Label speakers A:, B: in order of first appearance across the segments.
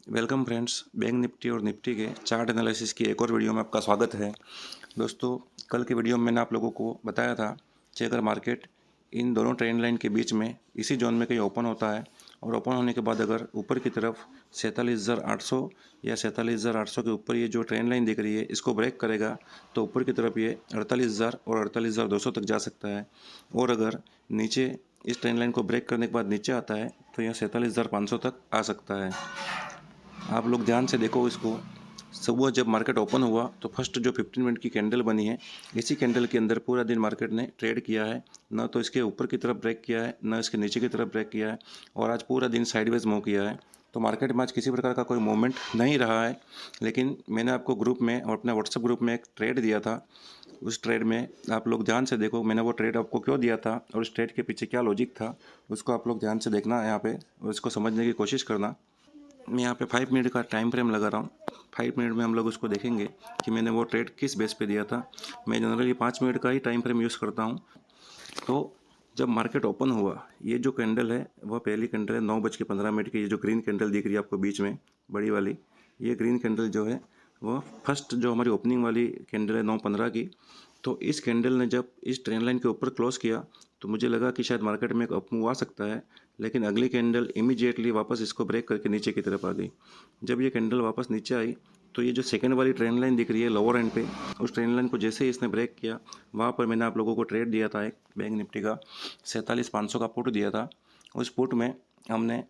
A: Welcome friends, bank Nifty और Nifty के chart analysis की एक और वीडियो में आपका स्वागत है। दोस्तों, कल के वीडियो में मैंने आप लोगों को बताया था कि अगर मार्केट इन दोनों ट्रेंड लाइन के बीच में इसी जोन में कहीं ओपन होता है और ओपन होने के बाद अगर ऊपर की तरफ 47,800 या 47,800 के ऊपर ये जो ट्रेंड लाइन दिख रही है इसको ब्रेक करेगा तो ऊपर की तरफ ये 48,000 और 48,200 तक जा सकता है। और अगर नीचे इस ट्रेंड लाइन को ब्रेक करने के बाद नीचे आता है तो यह 47,500 तक आ सकता है। आप लोग ध्यान से देखो इसको। सुबह जब मार्केट ओपन हुआ तो फर्स्ट जो 15 मिनट की कैंडल बनी है, इसी कैंडल के अंदर पूरा दिन मार्केट ने ट्रेड किया है। न तो इसके ऊपर की तरफ ब्रेक किया है, न इसके नीचे की तरफ ब्रेक किया है और आज पूरा दिन साइडवेज मूव किया है। तो मार्केट में आज किसी प्रकार का कोई मूवमेंट नहीं रहा है। लेकिन मैंने आपको ग्रुप में और अपने व्हाट्सएप ग्रुप में एक ट्रेड दिया था। उस ट्रेड में आप लोग ध्यान से देखो, मैंने वो ट्रेड आपको क्यों दिया था और उस ट्रेड के पीछे क्या लॉजिक था, उसको आप लोग ध्यान से देखना यहाँ पे और इसको समझने की कोशिश करना। मैं यहाँ पे 5 मिनट का टाइम फ्रेम लगा रहा हूँ। 5 मिनट में हम लोग उसको देखेंगे कि मैंने वो ट्रेड किस बेस पे दिया था। मैं जनरली 5 मिनट का ही टाइम फ्रेम यूज़ करता हूँ। तो जब मार्केट ओपन हुआ, ये जो कैंडल है वह पहली कैंडल है 9:15 की। ये जो ग्रीन कैंडल दिख रही है आपको बीच में बड़ी वाली, ये ग्रीन कैंडल जो है वह फर्स्ट जो हमारी ओपनिंग वाली कैंडल है 9:15 की। तो इस कैंडल ने जब इस ट्रेंड लाइन के ऊपर क्लोज किया तो मुझे लगा कि शायद मार्केट में एक अप मूव आ सकता है। लेकिन अगली कैंडल इमीडिएटली वापस इसको ब्रेक करके नीचे की तरफ आ गई। जब ये कैंडल वापस नीचे आई तो ये जो सेकेंड वाली ट्रेंड लाइन दिख रही है लोअर एंड पे, उस ट्रेंड लाइन को जैसे ही इसने ब्रेक किया, वहाँ पर मैंने आप लोगों को ट्रेड दिया था, एक बैंक निफ्टी का 47,500 का पुट दिया था। उस पुट में हमने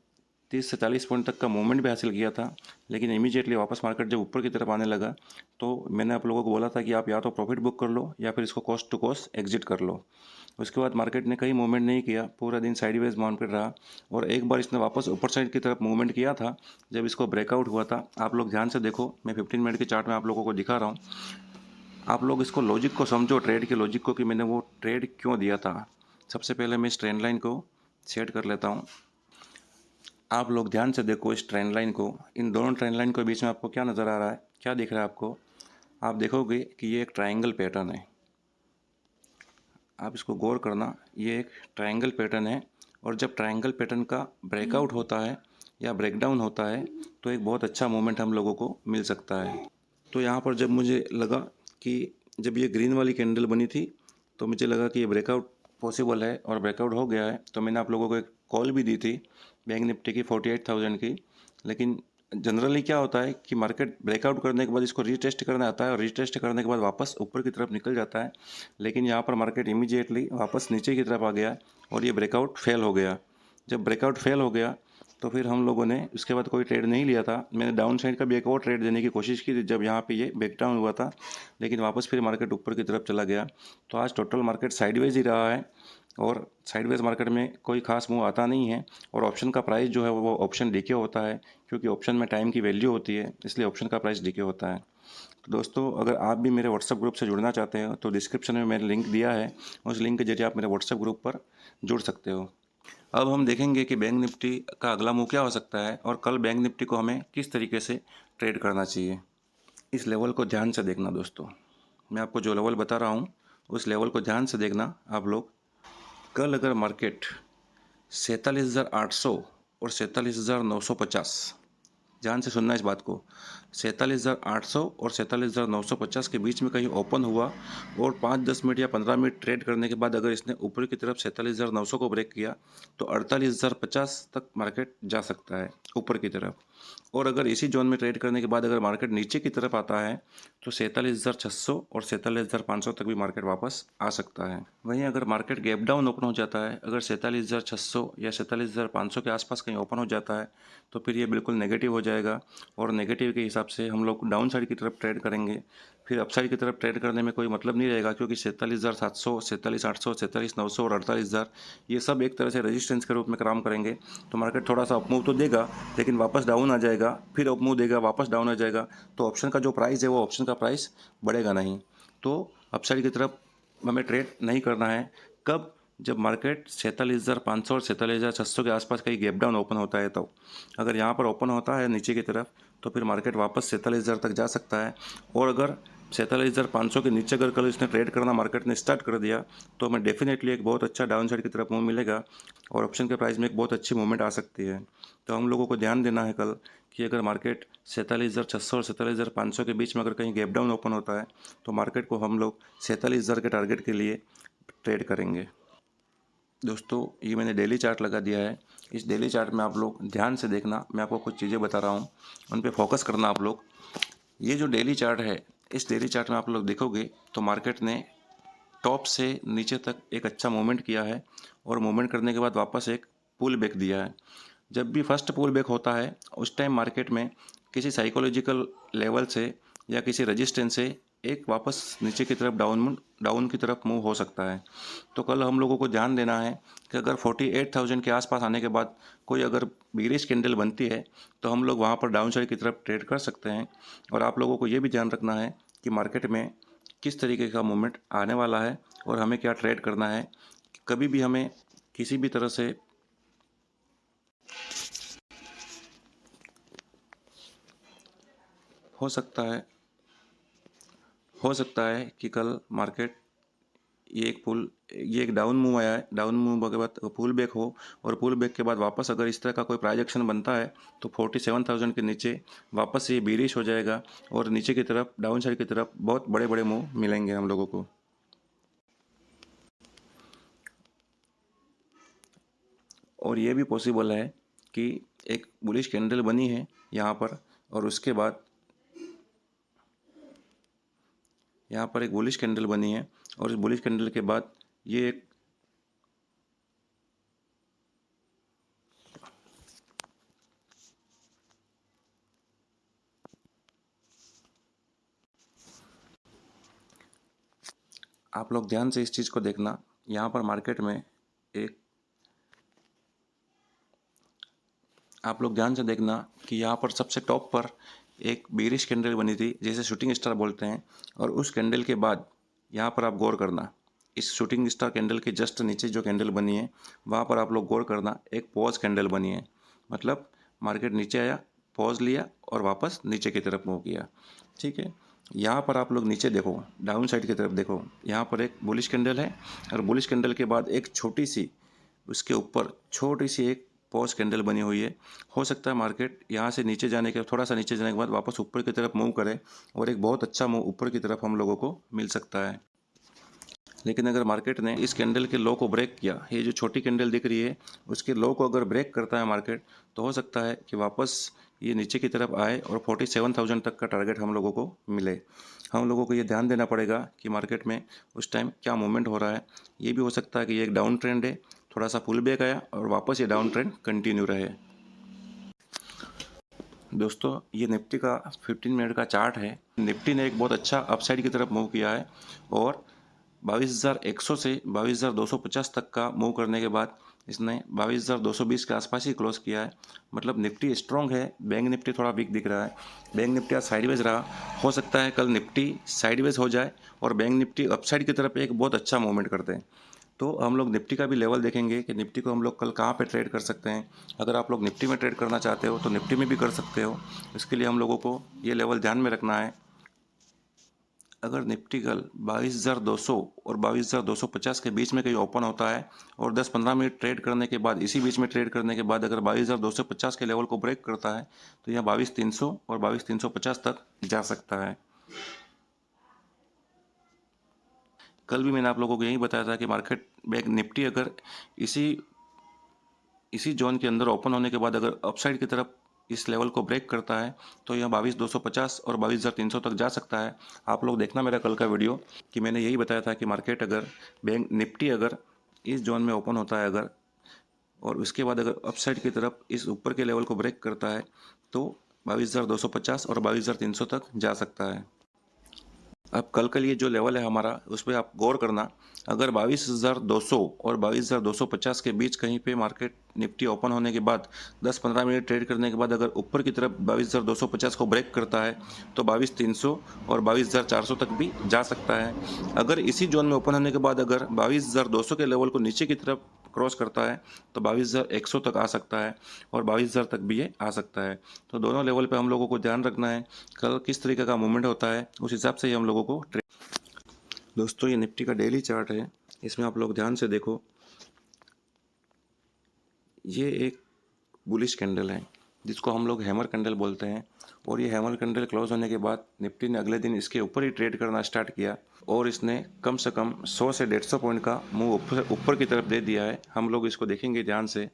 A: 30 से 40 पॉइंट तक का मूवमेंट भी हासिल किया था। लेकिन इमीडिएटली वापस मार्केट जब ऊपर की तरफ आने लगा तो मैंने आप लोगों को बोला था कि आप या तो प्रॉफिट बुक कर लो या फिर इसको कॉस्ट टू कॉस्ट एग्जिट कर लो। उसके बाद मार्केट ने कहीं मूवमेंट नहीं किया, पूरा दिन साइडवेज मार्केट रहा। और एक बार इसने वापस ऊपर साइड की तरफ मूवमेंट किया था जब इसको ब्रेकआउट हुआ था। आप लोग ध्यान से देखो, मैं 15 मिनट के चार्ट में आप लोगों को दिखा रहा हूँ। आप लोग इसको लॉजिक को समझो, ट्रेड के लॉजिक को, कि मैंने वो ट्रेड क्यों दिया था। सबसे पहले मैं इस ट्रेंड लाइन को सेट कर लेता हूँ। आप लोग ध्यान से देखो इस ट्रेंड लाइन को। इन दोनों ट्रेंड लाइन के बीच में आपको क्या नज़र आ रहा है, क्या दिख रहा है आपको? आप देखोगे कि ये एक ट्रायंगल पैटर्न है। आप इसको गौर करना, ये एक ट्रायंगल पैटर्न है। और जब ट्रायंगल पैटर्न का ब्रेकआउट होता है या ब्रेकडाउन होता है तो एक बहुत अच्छा मोमेंट हम लोगों को मिल सकता है। तो यहाँ पर जब मुझे लगा कि जब ये ग्रीन वाली कैंडल बनी थी तो मुझे लगा कि ये ब्रेकआउट पॉसिबल है और ब्रेकआउट हो गया है, तो मैंने आप लोगों को एक कॉल भी दी थी बैंक निफ्टी की 48,000 की। लेकिन जनरली क्या होता है कि मार्केट ब्रेकआउट करने के बाद इसको रीटेस्ट करने आता है और रीटेस्ट करने के बाद वापस ऊपर की तरफ निकल जाता है। लेकिन यहाँ पर मार्केट इमीडिएटली वापस नीचे की तरफ आ गया और ये ब्रेकआउट फेल हो गया। जब ब्रेकआउट फेल हो गया तो फिर हम लोगों ने उसके बाद कोई ट्रेड नहीं लिया था। मैंने डाउन साइड का भी एक और ट्रेड देने की कोशिश की थी जब यहाँ पे ये ब्रेकडाउन हुआ था, लेकिन वापस फिर मार्केट ऊपर की तरफ चला गया। तो आज टोटल मार्केट साइडवेज ही रहा है और साइडवेज मार्केट में कोई खास मूव आता नहीं है। और ऑप्शन का प्राइस जो है वो ऑप्शन डीके होता है, क्योंकि ऑप्शन में टाइम की वैल्यू होती है, इसलिए ऑप्शन का प्राइस डीके होता है। तो दोस्तों, अगर आप भी मेरे व्हाट्सएप ग्रुप से जुड़ना चाहते हो तो डिस्क्रिप्शन में मैंने लिंक दिया है, उस लिंक के जरिए आप मेरे व्हाट्सएप ग्रुप पर जुड़ सकते हो। अब हम देखेंगे कि बैंक निफ्टी का अगला मूव क्या हो सकता है और कल बैंक निफ्टी को हमें किस तरीके से ट्रेड करना चाहिए। इस लेवल को ध्यान से देखना दोस्तों, मैं आपको जो लेवल बता रहा हूँ उस लेवल को ध्यान से देखना आप लोग। कल अगर मार्केट 47,800 और 47,950, ध्यान से सुनना इस बात को, 47,800 और 47,950 के बीच में कहीं ओपन हुआ और 5-10 मिनट या 15 मिनट ट्रेड करने के बाद अगर इसने ऊपर की तरफ 47,900 को ब्रेक किया तो 48,050 तक मार्केट जा सकता है ऊपर की तरफ। और अगर इसी जोन में ट्रेड करने के बाद अगर मार्केट नीचे की तरफ आता है तो 47,600 और 47,500 तक भी मार्केट वापस आ सकता है। वहीं अगर मार्केट गैप डाउन ओपन हो जाता है, अगर 47,600 या 47,500 के आसपास कहीं ओपन हो जाता है तो फिर ये बिल्कुल नेगेटिव हो जाएगा और नेगेटिव के हिसाब से हम लोग डाउन साइड की तरफ ट्रेड करेंगे। फिर अपसाइड की तरफ ट्रेड करने में कोई मतलब नहीं रहेगा, क्योंकि 47,700, 47,800, 47,900 और 48,000 ये सब एक तरह से रेजिस्टेंस के रूप में काम करेंगे। तो मार्केट थोड़ा सा अपमूव तो देगा लेकिन वापस डाउन आ जाएगा, फिर अपमूव देगा वापस डाउन आ जाएगा। तो ऑप्शन का जो प्राइस है वो ऑप्शन का प्राइस बढ़ेगा नहीं। तो अपसाइड की तरफ हमें ट्रेड नहीं करना है। कब? जब मार्केट 47,500 और 47,600 के आसपास कहीं गैप डाउन ओपन होता है, तो अगर यहाँ पर ओपन होता है नीचे की तरफ तो फिर मार्केट वापस 47,000 तक जा सकता है। और अगर 47,500 के नीचे अगर कल इसने ट्रेड करना मार्केट ने स्टार्ट कर दिया तो हमें डेफिनेटली एक बहुत अच्छा डाउन साइड की तरफ मूव मिलेगा और ऑप्शन के प्राइस में एक बहुत अच्छी मूवमेंट आ सकती है। तो हम लोगों को ध्यान देना है कल कि अगर मार्केट 47,600 और 47,500 के बीच में अगर कहीं गैप डाउन ओपन होता है तो मार्केट को हम लोग 47,000 के टारगेट के लिए ट्रेड करेंगे। दोस्तों, ये मैंने डेली चार्ट लगा दिया है। इस डेली चार्ट में आप लोग ध्यान से देखना, मैं आपको कुछ चीज़ें बता रहा हूँ, उन पे फोकस करना आप लोग। ये जो डेली चार्ट है, इस डेली चार्ट में आप लोग देखोगे तो मार्केट ने टॉप से नीचे तक एक अच्छा मूवमेंट किया है और मूवमेंट करने के बाद वापस एक पुल बैक दिया है। जब भी फर्स्ट पुल बैक होता है उस टाइम मार्केट में किसी साइकोलॉजिकल लेवल से या किसी रेजिस्टेंस से एक वापस नीचे की तरफ डाउन की तरफ मूव हो सकता है। तो कल हम लोगों को ध्यान देना है कि अगर 48,000 के आसपास आने के बाद कोई अगर बीरिश कैंडल बनती है तो हम लोग वहाँ पर डाउन साइड की तरफ ट्रेड कर सकते हैं। और आप लोगों को ये भी ध्यान रखना है कि मार्केट में किस तरीके का मूवमेंट आने वाला है और हमें क्या ट्रेड करना है। कभी भी हमें किसी भी तरह से हो सकता है कि कल मार्केट ये एक डाउन मूव आया है, डाउन मूव के बाद पुल बैक हो और पुल बैक के बाद वापस अगर इस तरह का कोई प्राइस एक्शन बनता है तो 47,000 के नीचे वापस ये बीरिश हो जाएगा और नीचे की तरफ डाउन साइड की तरफ बहुत बड़े बड़े मूव मिलेंगे हम लोगों को। और ये भी पॉसिबल है कि एक बुलिश कैंडल बनी है यहाँ पर और उसके बाद यहाँ पर एक बुलिश कैंडल बनी है और इस बुलिश कैंडल के बाद ये एक आप लोग ध्यान से इस चीज़ को देखना, यहाँ पर मार्केट में एक आप लोग ध्यान से देखना कि यहाँ पर सबसे टॉप पर एक बेरिश कैंडल बनी थी जिसे शूटिंग स्टार बोलते हैं और उस कैंडल के बाद यहाँ पर आप गौर करना, इस शूटिंग स्टार कैंडल के जस्ट नीचे जो कैंडल बनी है वहाँ पर आप लोग गौर करना, एक पॉज कैंडल बनी है। मतलब मार्केट नीचे आया, पॉज लिया और वापस नीचे की तरफ मूव किया। ठीक है, यहाँ पर आप लोग नीचे देखो, डाउन साइड की तरफ देखो, यहाँ पर एक बुलिश कैंडल है और बुलिश कैंडल के बाद एक छोटी सी उसके ऊपर छोटी सी एक पॉज कैंडल बनी हुई है। हो सकता है मार्केट यहाँ से नीचे जाने के थोड़ा सा नीचे जाने के बाद वापस ऊपर की तरफ मूव करे और एक बहुत अच्छा मूव ऊपर की तरफ हम लोगों को मिल सकता है। लेकिन अगर मार्केट ने इस कैंडल के लो को ब्रेक किया, ये जो छोटी कैंडल दिख रही है उसके लो को अगर ब्रेक करता है मार्केट तो हो सकता है कि वापस ये नीचे की तरफ आए और 47,000 तक का टारगेट हम लोगों को मिले। हम लोगों को ये ध्यान देना पड़ेगा कि मार्केट में उस टाइम क्या मूवमेंट हो रहा है। ये भी हो सकता है कि ये एक डाउन ट्रेंड है, थोड़ा सा पुल बैक आया और वापस ये डाउन ट्रेंड कंटिन्यू रहे। दोस्तों, ये निफ्टी का 15 मिनट का चार्ट है। निफ्टी ने एक बहुत अच्छा अपसाइड की तरफ मूव किया है और 22,100 से 22,250 तक का मूव करने के बाद इसने 22,220 के आसपास ही क्लोज किया है। मतलब निफ्टी स्ट्रॉन्ग है, बैंक निफ्टी थोड़ा वीक दिख रहा है। बैंक निफ्टी आज साइडवेज रहा, हो सकता है कल निफ्टी साइडवेज हो जाए और बैंक निफ्टी अपसाइड की तरफ एक बहुत अच्छा मूवमेंट करते हैं। तो हम लोग निफ्टी का भी लेवल देखेंगे कि निफ्टी को हम लोग कल कहाँ पे ट्रेड कर सकते हैं। अगर आप लोग निफ्टी में ट्रेड करना चाहते हो तो निफ्टी में भी कर सकते हो। इसके लिए हम लोगों को ये लेवल ध्यान में रखना है। अगर निफ्टी कल 22,200 और 22,250 के बीच में कहीं ओपन होता है और 10-15 मिनट ट्रेड करने के बाद, इसी बीच में ट्रेड करने के बाद अगर 22,250 के लेवल को ब्रेक करता है तो यह 22,300 और 22,350 तक जा सकता है। कल भी मैंने आप लोगों को यही बताया था कि मार्केट बैंक निफ्टी अगर इसी इसी जोन के अंदर ओपन होने के बाद अगर अपसाइड की तरफ इस लेवल को ब्रेक करता है तो यह 22,250 और 22,300 तक जा सकता है। आप लोग देखना मेरा कल का वीडियो कि मैंने यही बताया था कि मार्केट अगर बैंक निफ्टी अगर इस जोन में ओपन होता है अगर और उसके बाद अगर अपसाइड की तरफ इस ऊपर के लेवल को ब्रेक करता है तो 22,250 और 22,300 तक जा सकता है। अब कल के लिए जो लेवल है हमारा, उस पर आप गौर करना। अगर 22,200 और 22,250 के बीच कहीं पे मार्केट निफ्टी ओपन होने के बाद 10-15 मिनट ट्रेड करने के बाद अगर ऊपर की तरफ 22,250 को ब्रेक करता है तो 22,300 और 22,400 तक भी जा सकता है। अगर इसी जोन में ओपन होने के बाद अगर 22,200 के लेवल को नीचे की तरफ क्रॉस करता है तो 22,100 तक आ सकता है और 22,000 तक भी ये आ सकता है। तो दोनों लेवल पे हम लोगों को ध्यान रखना है, कल किस तरीके का मूवमेंट होता है उस हिसाब से ही हम लोगों को दोस्तों ये निफ्टी का डेली चार्ट है, इसमें आप लोग ध्यान से देखो। ये एक बुलिश कैंडल है जिसको हम लोग हैमर कैंडल बोलते हैं, और ये हैमर कैंडल क्लोज होने के बाद निफ्टी ने अगले दिन इसके ऊपर ही ट्रेड करना स्टार्ट किया और इसने कम से कम 100 से 150 पॉइंट का मूव ऊपर की तरफ दे दिया है। हम लोग इसको देखेंगे ध्यान से।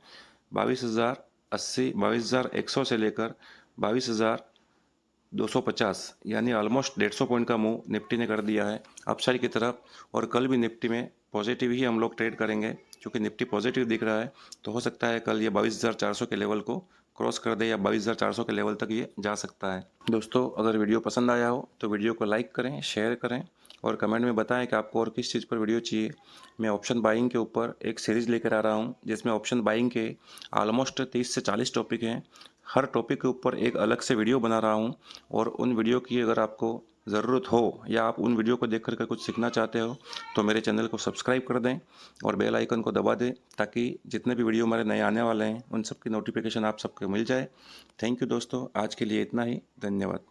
A: 22,080, 22,100 से लेकर 22,250 यानी ऑलमोस्ट 150 पॉइंट का मूव निफ्टी ने कर दिया है अपसाइड की तरफ। और कल भी निफ्टी में पॉजिटिव ही हम लोग ट्रेड करेंगे, क्योंकि निफ्टी पॉजिटिव दिख रहा है। तो हो सकता है कल ये 22,400 के लेवल को क्रॉस कर दे या 22,400 के लेवल तक ये जा सकता है। दोस्तों अगर वीडियो पसंद आया हो तो वीडियो को लाइक करें, शेयर करें और कमेंट में बताएं कि आपको और किस चीज़ पर वीडियो चाहिए। मैं ऑप्शन बाइंग के ऊपर एक सीरीज़ लेकर आ रहा हूं जिसमें ऑप्शन बाइंग के ऑलमोस्ट 30 से 40 टॉपिक हैं। हर टॉपिक के ऊपर एक अलग से वीडियो बना रहा हूं, और उन वीडियो की अगर आपको ज़रूरत हो या आप उन वीडियो को देख कर कुछ सीखना चाहते हो तो मेरे चैनल को सब्सक्राइब कर दें और बेल आइकन को दबा दें, ताकि जितने भी वीडियो हमारे नए आने वाले हैं उन सब की नोटिफिकेशन आप सबको मिल जाए। थैंक यू दोस्तों, आज के लिए इतना ही। धन्यवाद।